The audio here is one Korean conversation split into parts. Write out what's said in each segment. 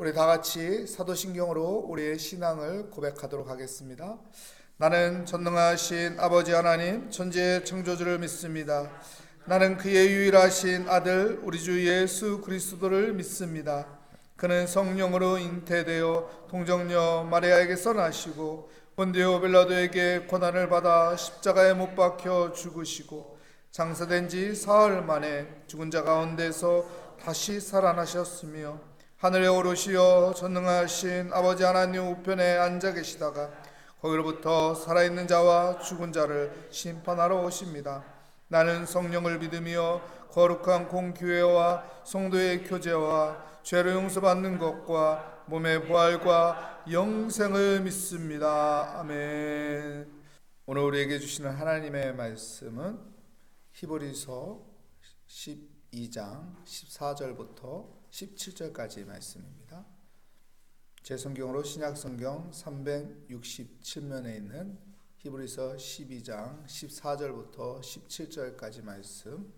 우리 다 같이 사도신경으로 우리의 신앙을 고백하도록 하겠습니다. 나는 전능하신 아버지 하나님 천지의 창조주를 믿습니다. 나는 그의 유일하신 아들 우리 주 예수 그리스도를 믿습니다. 그는 성령으로 잉태되어 동정녀 마리아에게서 나시고 본디오 빌라도에게 고난을 받아 십자가에 못 박혀 죽으시고 장사된 지 사흘 만에 죽은 자 가운데서 다시 살아나셨으며 하늘에 오르시어 전능하신 아버지 하나님 우편에 앉아 계시다가 거기로부터 살아있는 자와 죽은 자를 심판하러 오십니다. 나는 성령을 믿으며 거룩한 공교회와 성도의 교제와 죄를 용서받는 것과 몸의 부활과 영생을 믿습니다. 아멘. 오늘 우리에게 주시는 하나님의 말씀은 히브리서 12장 14절부터 17절까지 말씀입니다. 제 성경으로 신약성경 367면에 있는 히브리서 12장 14절부터 17절까지 말씀,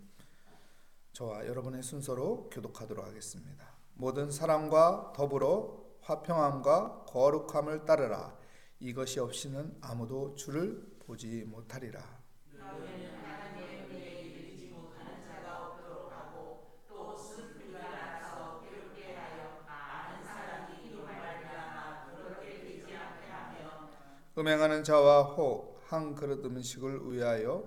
저와 여러분의 순서로 교독하도록 하겠습니다. 모든 사랑과 더불어 화평함과 거룩함을 따르라. 이것이 없이는 아무도 주를 보지 못하리라. 음행하는 자와 혹 한 그릇 음식을 위하여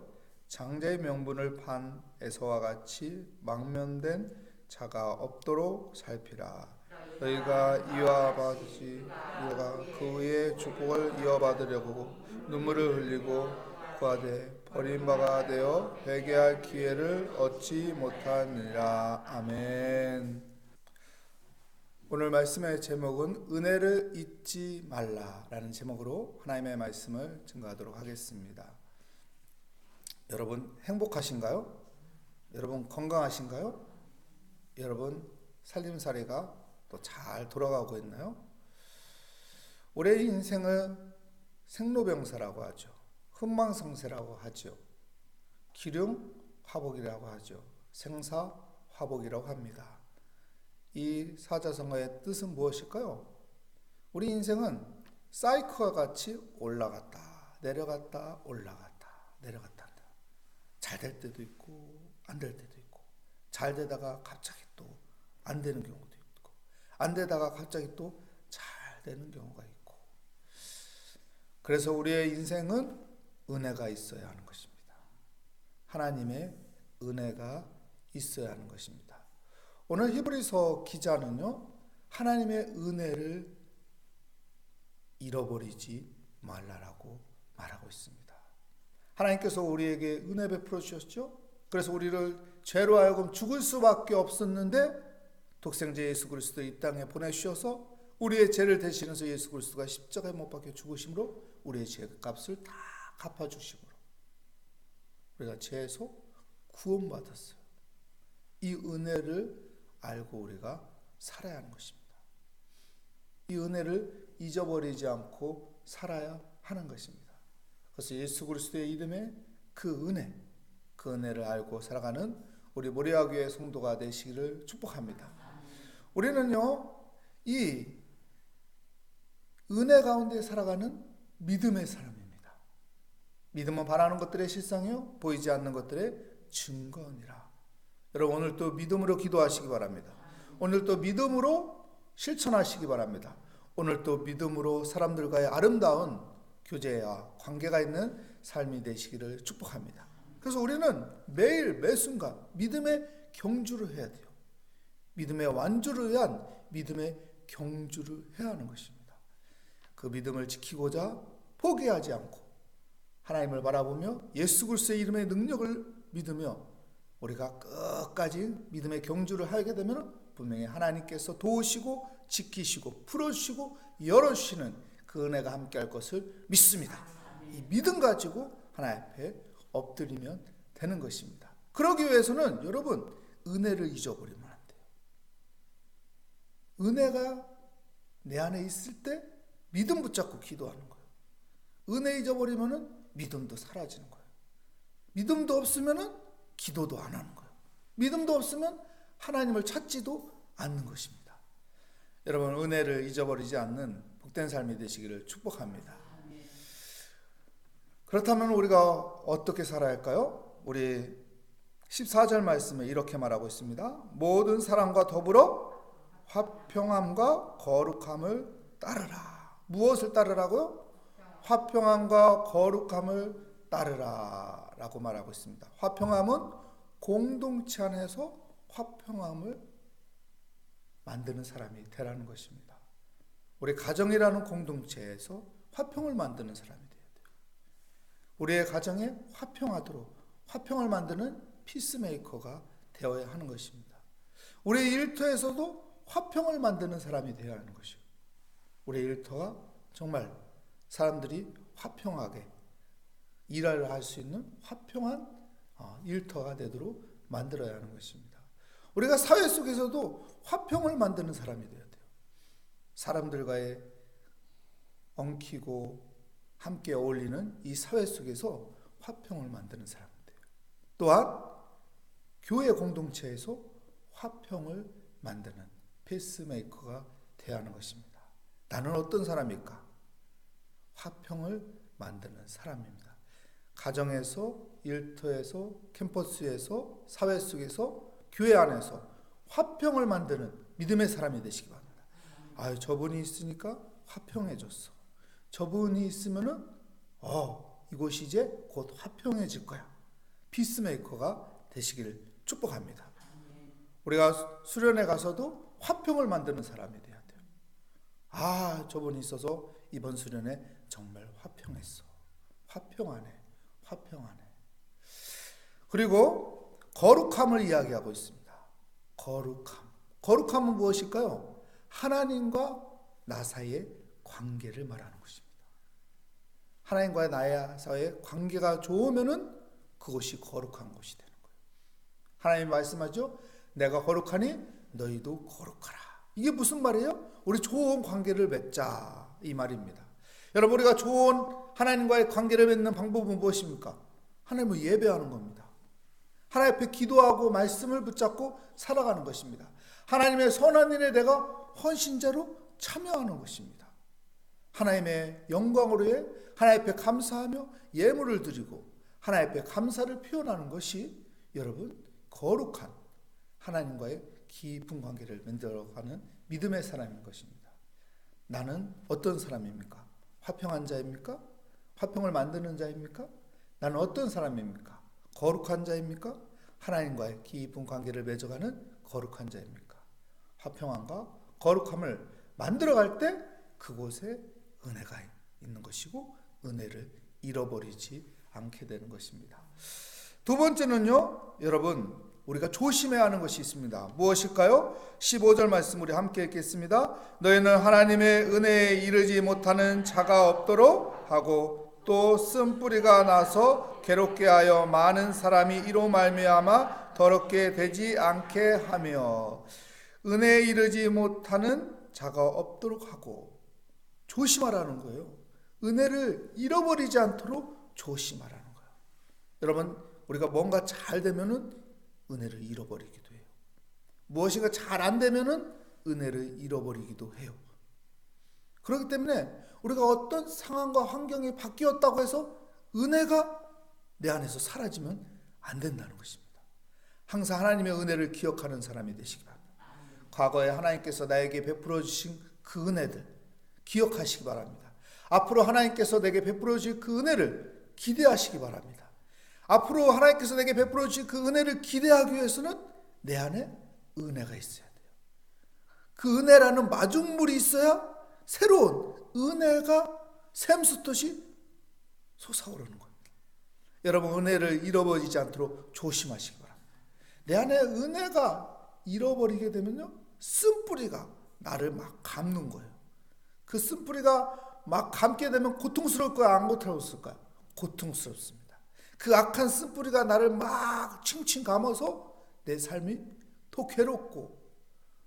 장자의 명분을 판 에서와 같이 망면된 자가 없도록 살피라. 너희가 이와 같이 너희가 그 위에 축복을 이어받으려고 눈물을 흘리고 구하되 버림바가 되어 회개할 기회를 얻지 못하느니라. 아멘. 오늘 말씀의 제목은 은혜를 잊지 말라라는 제목으로 하나님의 말씀을 증거하도록 하겠습니다. 여러분 행복하신가요? 여러분 건강하신가요? 여러분 살림살이가 또 잘 돌아가고 있나요? 우리의 인생을 생로병사라고 하죠. 흥망성쇠라고 하죠. 기륭화복이라고 하죠. 생사화복이라고 합니다. 이 사자성어의 뜻은 무엇일까요? 우리 인생은 사이클과 같이 올라갔다 내려갔다 올라갔다 내려갔다 한다. 잘 될 때도 있고 안 될 때도 있고, 잘 되다가 갑자기 또 안 되는 경우도 있고, 안 되다가 갑자기 또 잘 되는 경우가 있고, 그래서 우리의 인생은 은혜가 있어야 하는 것입니다. 하나님의 은혜가 있어야 하는 것입니다. 오늘 히브리서 기자는요, 하나님의 은혜를 잃어버리지 말라라고 말하고 있습니다. 하나님께서 우리에게 은혜 베풀어 주셨죠. 그래서 우리를 죄로 하여금 죽을 수밖에 없었는데 독생자 예수 그리스도 이 땅에 보내주셔서 우리의 죄를 대신해서 예수 그리스도가 십자가에 못 박혀 죽으심으로 우리의 죄값을 다 갚아주심으로 우리가 죄에서 구원받았어요. 이 은혜를 알고 우리가 살아야 하는 것입니다. 이 은혜를 잊어버리지 않고 살아야 하는 것입니다. 그래서 예수 그리스도의 이름에 그 은혜를 알고 살아가는 우리 모리아교회 성도가 되시기를 축복합니다. 우리는요, 이 은혜 가운데 살아가는 믿음의 사람입니다. 믿음은 바라는 것들의 실상이요 보이지 않는 것들의 증거니라. 여러분 오늘 또 믿음으로 기도하시기 바랍니다. 오늘 또 믿음으로 실천하시기 바랍니다. 오늘 또 믿음으로 사람들과의 아름다운 교제와 관계가 있는 삶이 되시기를 축복합니다. 그래서 우리는 매일 매순간 믿음의 경주를 해야 돼요. 믿음의 완주를 위한 믿음의 경주를 해야 하는 것입니다. 그 믿음을 지키고자 포기하지 않고 하나님을 바라보며 예수 그리스도의 이름의 능력을 믿으며 우리가 끝까지 믿음의 경주를 하게 되면 분명히 하나님께서 도우시고 지키시고 풀어주시고 열어주시는 그 은혜가 함께할 것을 믿습니다. 이 믿음 가지고 하나님 앞에 엎드리면 되는 것입니다. 그러기 위해서는 여러분 은혜를 잊어버리면 안 돼요. 은혜가 내 안에 있을 때 믿음 붙잡고 기도하는 거예요. 은혜 잊어버리면 믿음도 사라지는 거예요. 믿음도 없으면 기도도 안 하는 거예요. 믿음도 없으면 하나님을 찾지도 않는 것입니다. 여러분 은혜를 잊어버리지 않는 복된 삶이 되시기를 축복합니다. 그렇다면 우리가 어떻게 살아야 할까요? 우리 14절 말씀에 이렇게 말하고 있습니다. 모든 사람과 더불어 화평함과 거룩함을 따르라. 무엇을 따르라고요? 화평함과 거룩함을 따르라 라고 말하고 있습니다. 화평함은 공동체 안에서 화평함을 만드는 사람이 되라는 것입니다. 우리 가정이라는 공동체에서 화평을 만드는 사람이 돼야 돼요. 우리의 가정에 화평하도록 화평을 만드는 피스메이커가 되어야 하는 것입니다. 우리 일터에서도 화평을 만드는 사람이 되어야 하는 것이고, 우리 일터가 정말 사람들이 화평하게 일을 할 수 있는 화평한 일터가 되도록 만들어야 하는 것입니다. 우리가 사회 속에서도 화평을 만드는 사람이 되어야 돼요. 사람들과의 엉키고 함께 어울리는 이 사회 속에서 화평을 만드는 사람이 돼요. 또한 교회 공동체에서 화평을 만드는 피스메이커가 되어야 하는 것입니다. 나는 어떤 사람일까? 화평을 만드는 사람입니다. 가정에서, 일터에서, 캠퍼스에서, 사회 속에서, 교회 안에서 화평을 만드는 믿음의 사람이 되시기 바랍니다. 저분이 있으니까 화평해졌어. 저분이 있으면은 이곳이 이제 곧 화평해질 거야. 피스메이커가 되시기를 축복합니다. 우리가 수련회 가서도 화평을 만드는 사람이 돼야 돼요. 저분이 있어서 이번 수련회 정말 화평했어. 화평하네. 화평하네. 그리고 거룩함을 이야기하고 있습니다. 거룩함은 무엇일까요? 하나님과 나 사이의 관계를 말하는 것입니다. 하나님과 나의 사이의 관계가 좋으면은 그것이 거룩한 것이 되는 거예요. 하나님 말씀하죠. 내가 거룩하니 너희도 거룩하라. 이게 무슨 말이에요? 우리 좋은 관계를 맺자 이 말입니다. 여러분 우리가 좋은 하나님과의 관계를 맺는 방법은 무엇입니까? 하나님을 예배하는 겁니다. 하나님 앞에 기도하고 말씀을 붙잡고 살아가는 것입니다. 하나님의 선한 일에 내가 헌신자로 참여하는 것입니다. 하나님의 영광으로 해 하나님 앞에 감사하며 예물을 드리고 하나님 앞에 감사를 표현하는 것이 여러분 거룩한 하나님과의 깊은 관계를 만들어가는 믿음의 사람인 것입니다. 나는 어떤 사람입니까? 화평한 자입니까? 화평을 만드는 자입니까? 나는 어떤 사람입니까? 거룩한 자입니까? 하나님과의 깊은 관계를 맺어가는 거룩한 자입니까? 화평함과 거룩함을 만들어갈 때 그곳에 은혜가 있는 것이고 은혜를 잃어버리지 않게 되는 것입니다. 두 번째는요, 여러분 우리가 조심해야 하는 것이 있습니다. 무엇일까요? 15절 말씀 우리 함께 읽겠습니다. 너희는 하나님의 은혜에 이르지 못하는 자가 없도록 하고 또 쓴뿌리가 나서 괴롭게 하여 많은 사람이 이로 말미암아 더럽게 되지 않게 하며 은혜에 이르지 못하는 자가 없도록 하고 조심하라는 거예요. 은혜를 잃어버리지 않도록 조심하라는 거예요. 여러분 우리가 뭔가 잘 되면은 은혜를 잃어버리기도 해요. 무엇인가 잘 안 되면은 은혜를 잃어버리기도 해요. 그렇기 때문에 우리가 어떤 상황과 환경이 바뀌었다고 해서 은혜가 내 안에서 사라지면 안 된다는 것입니다. 항상 하나님의 은혜를 기억하는 사람이 되시기 바랍니다. 과거에 하나님께서 나에게 베풀어 주신 그 은혜들 기억하시기 바랍니다. 앞으로 하나님께서 내게 베풀어 주실 그 은혜를 기대하시기 바랍니다. 앞으로 하나님께서 내게 베풀어 주실 그 은혜를 기대하기 위해서는 내 안에 은혜가 있어야 돼요. 그 은혜라는 마중물이 있어야 새로운 은혜가 샘솟듯이 솟아오르는 거예요. 여러분 은혜를 잃어버리지 않도록 조심하시기 바랍니다. 내 안에 은혜가 잃어버리게 되면요 쓴뿌리가 나를 막 감는 거예요. 그 쓴뿌리가 막 감게 되면 고통스러울까요? 안 고통스러울까요? 고통스럽습니다. 그 악한 쓴뿌리가 나를 막 칭칭 감아서 내 삶이 더 괴롭고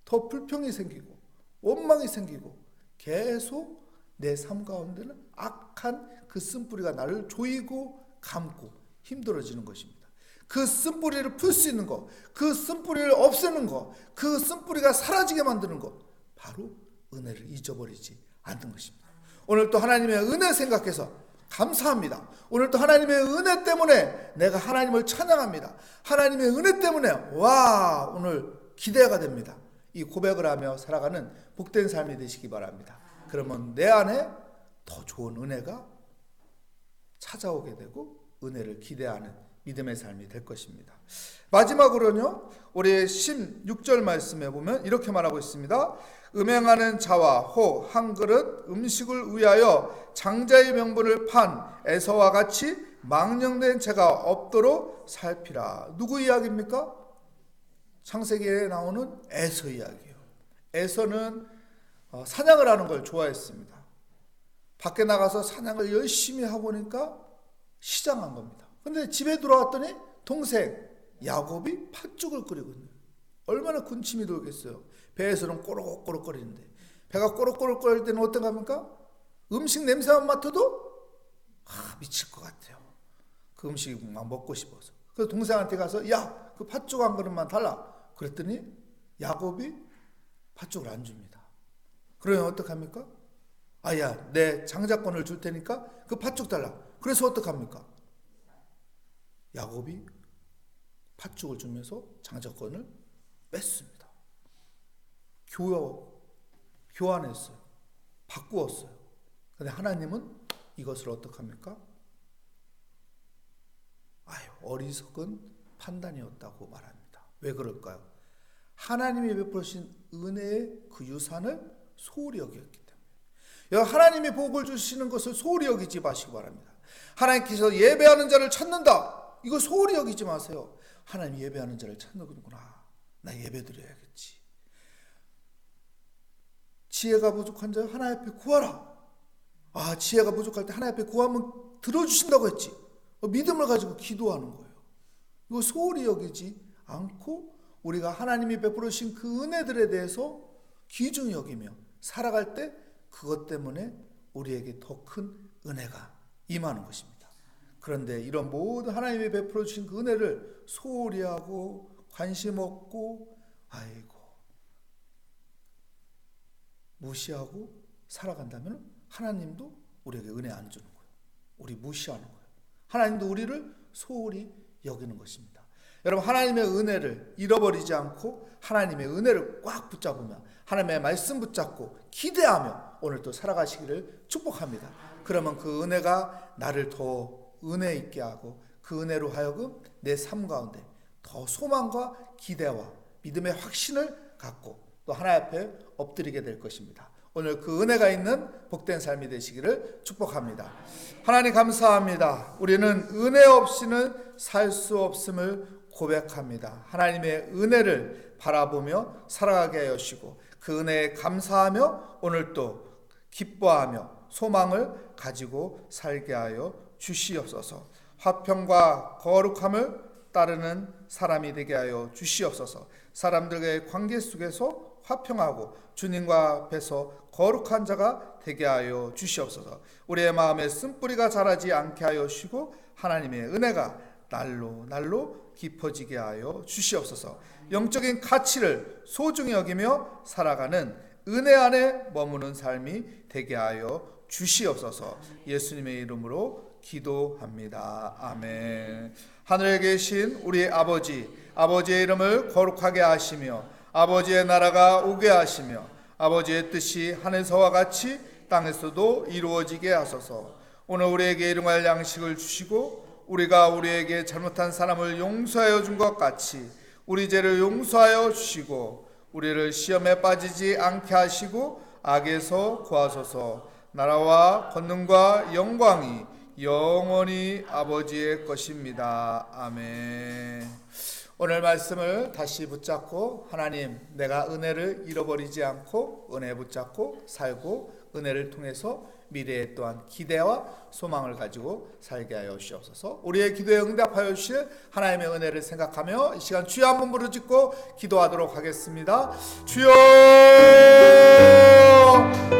더 불평이 생기고 원망이 생기고 계속 내 삶 가운데는 악한 그 쓴뿌리가 나를 조이고 감고 힘들어지는 것입니다. 그 쓴뿌리를 풀 수 있는 것, 그 쓴뿌리를 없애는 것, 그 쓴뿌리가 사라지게 만드는 것 바로 은혜를 잊어버리지 않는 것입니다. 오늘 또 하나님의 은혜 생각해서 감사합니다. 오늘 또 하나님의 은혜 때문에 내가 하나님을 찬양합니다. 하나님의 은혜 때문에 와 오늘 기대가 됩니다. 이 고백을 하며 살아가는 복된 삶이 되시기 바랍니다. 그러면 내 안에 더 좋은 은혜가 찾아오게 되고 은혜를 기대하는 믿음의 삶이 될 것입니다. 마지막으로는요, 우리 16절 말씀에 보면 이렇게 말하고 있습니다. 음행하는 자와 호 한 그릇 음식을 위하여 장자의 명분을 판 에서와 같이 망령된 죄가 없도록 살피라. 누구 이야기입니까? 창세기에 나오는 에서 이야기예요. 에서는 사냥을 하는 걸 좋아했습니다. 밖에 나가서 사냥을 열심히 하고 보니까 시장한 겁니다. 근데 집에 들어왔더니 동생 야곱이 팥죽을 끓이고 있는, 얼마나 군침이 돌겠어요. 배에서는 꼬록꼬록 거리는데, 배가 꼬록꼬록 거릴 때는 어떤 겁니까? 음식 냄새만 맡아도 미칠 것 같아요. 그 음식이 막 먹고 싶어서. 그래서 동생한테 가서 야, 그 팥죽 한 그릇만 달라. 그랬더니 야곱이 팥죽을 안 줍니다. 그러면 어떡합니까? 야, 내 장자권을 줄 테니까 그 팥죽 달라. 그래서 어떡합니까? 야곱이 팥죽을 주면서 장자권을 뺐습니다. 교환했어요. 바꾸었어요. 그런데 하나님은 이것을 어떡합니까? 어리석은 판단이었다고 말합니다. 왜 그럴까요? 하나님이 베푸신 은혜의 그 유산을 소홀히 여겼기 때문에. 하나님이 복을 주시는 것을 소홀히 여기지 마시기 바랍니다. 하나님께서 예배하는 자를 찾는다, 이거 소홀히 여기지 마세요. 하나님 예배하는 자를 찾는구나, 나 예배 드려야겠지. 지혜가 부족한 자 하나님 앞에 구하라. 지혜가 부족할 때 하나님 앞에 구하면 들어주신다고 했지. 믿음을 가지고 기도하는 거예요. 이거 소홀히 여기지 않고 우리가 하나님이 베풀으신 그 은혜들에 대해서 귀중히 여기며 살아갈 때 그것 때문에 우리에게 더 큰 은혜가 임하는 것입니다. 그런데 이런 모든 하나님이 베풀어 주신 그 은혜를 소홀히 하고 관심 없고 무시하고 살아간다면 하나님도 우리에게 은혜 안 주는 거예요. 우리 무시하는 거예요. 하나님도 우리를 소홀히 여기는 것입니다. 여러분, 하나님의 은혜를 잃어버리지 않고 하나님의 은혜를 꽉 붙잡으며 하나님의 말씀 붙잡고 기대하며 오늘 또 살아가시기를 축복합니다. 그러면 그 은혜가 나를 더 은혜 있게 하고 그 은혜로 하여금 내 삶 가운데 더 소망과 기대와 믿음의 확신을 갖고 또 하나님 앞에 엎드리게 될 것입니다. 오늘 그 은혜가 있는 복된 삶이 되시기를 축복합니다. 하나님 감사합니다. 우리는 은혜 없이는 살 수 없음을 고백합니다. 하나님의 은혜를 바라보며 살아가게 하여 주시고 그 은혜에 감사하며 오늘 또 기뻐하며 소망을 가지고 살게 하여 주시옵소서. 화평과 거룩함을 따르는 사람이 되게 하여 주시옵소서. 사람들과의 관계 속에서 화평하고 주님과 앞에서 거룩한 자가 되게 하여 주시옵소서. 우리의 마음에 쓴뿌리가 자라지 않게 하여 주시고 하나님의 은혜가 날로 깊어지게 하여 주시옵소서. 영적인 가치를 소중히 여기며 살아가는 은혜 안에 머무는 삶이 되게 하여 주시옵소서. 예수님의 이름으로 기도합니다. 아멘. 하늘에 계신 우리 아버지의 이름을 거룩하게 하시며 아버지의 나라가 오게 하시며 아버지의 뜻이 하늘에서와 같이 땅에서도 이루어지게 하소서. 오늘 우리에게 일용할 양식을 주시고 우리가 우리에게 잘못한 사람을 용서하여 준 것 같이 우리 죄를 용서하여 주시고 우리를 시험에 빠지지 않게 하시고 악에서 구하소서. 나라와 권능과 영광이 영원히 아버지의 것입니다. 아멘. 오늘 말씀을 다시 붙잡고 하나님, 내가 은혜를 잃어버리지 않고 은혜 붙잡고 살고 은혜를 통해서 미래에 또한 기대와 소망을 가지고 살게 하여 주시옵소서. 우리의 기도에 응답하여 주실 하나님의 은혜를 생각하며 이 시간 주여 한번 부르짖고 기도하도록 하겠습니다. 주여,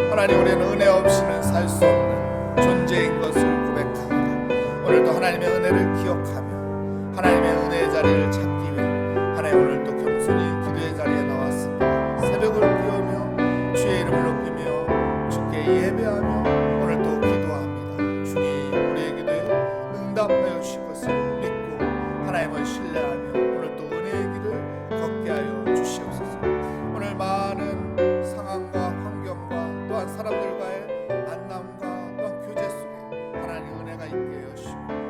하나님, 우리는 은혜 없이는 살 수 없는 존재인 것을 고백합니다. 오늘도 하나님의 은혜를 기억하며 하나님의 은혜의 자리를 찾기 위해 하나님 오늘 또 겸손히 기도의 자리에 나왔습니다. 새벽을 비우며 주의 이름을 높이 신뢰하며 오늘도 기도합니다. 주님 우리의 기도에 응답하여 주실 것을 믿고 하나님을 신뢰하며 오늘도 은혜의 길을 걷게 하여 주시옵소서. 오늘 많은 상황과 환경과 또한 사람들과의 만남과 또한 교제 속에 하나님 은혜가 있게 하여 주시고